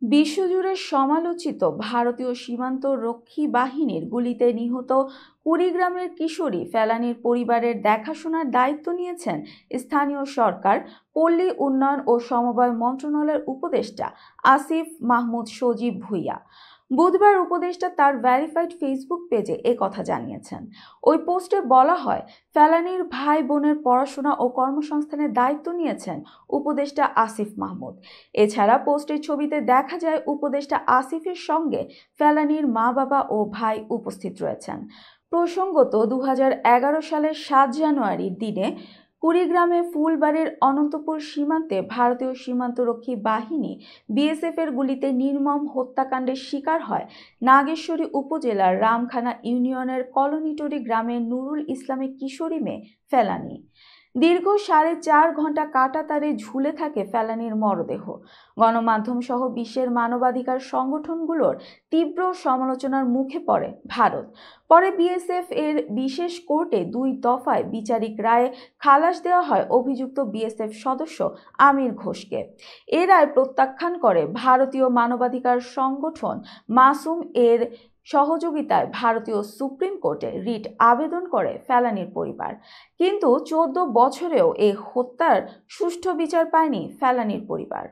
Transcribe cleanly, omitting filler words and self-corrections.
বিশ্বজুড়ে সমালোচিত ভারতীয় সীমান্ত রক্ষী বাহিনীর গুলিতে নিহত কুড়িগ্রামের কিশোরী ফেলানীর পরিবারের দেখাশোনার দায়িত্ব নিয়েছেন স্থানীয় সরকার, পল্লী উন্নয়ন ও সমবায় মন্ত্রণালয়ের উপদেষ্টা আসিফ মাহমুদ সজীব ভুঁইয়া। বুধবার উপদেষ্টা তার ভেরিফাইড ফেসবুক পেজে কথা জানিয়েছেন। ওই পোস্টে বলা হয়, ফেলানীর ভাই বোনের পড়াশোনা ও কর্মসংস্থানের দায়িত্ব নিয়েছেন উপদেষ্টা আসিফ মাহমুদ। এছাড়া পোস্টের ছবিতে দেখা যায় উপদেষ্টা আসিফের সঙ্গে ফেলানীর মা বাবা ও ভাই উপস্থিত রয়েছেন। প্রসঙ্গত 2011 সালের 7 জানুয়ারির দিনে কুড়িগ্রামে ফুলবাড়ির অনন্তপুর সীমান্তে ভারতীয় সীমান্তরক্ষী বাহিনী বিএসএফ এর গুলিতে নির্মম হত্যাকাণ্ডের শিকার হয় নাগেশ্বরী উপজেলার রামখানা ইউনিয়নের কলোনিটরি গ্রামের নুরুল ইসলামের কিশোরী মেয়ে ফেলানী। দীর্ঘ 4.5 ঘন্টা কাঁটাতারে ঝুলে থাকে ফেলানীর মরদেহ। গণমাধ্যম সহ বিশ্বের মানবাধিকার সংগঠনগুলোর তীব্র সমালোচনার মুখে পড়ে ভারত। পরে বিএসএফ এর বিশেষ কোর্টে 2 দফায় বিচারিক রায়ে খালাস দেওয়া হয় অভিযুক্ত বিএসএফ সদস্য আমির ঘোষকে। এ রায় প্রত্যাখ্যান করে ভারতীয় মানবাধিকার সংগঠন মাসুম এর সহযোগিতায় ভারতীয় সুপ্রিম কোর্টে রিট আবেদন করে ফেলানীর পরিবার। কিন্তু 14 বছরেও এ হত্যার সুষ্ঠু বিচার পায়নি ফেলানীর পরিবার।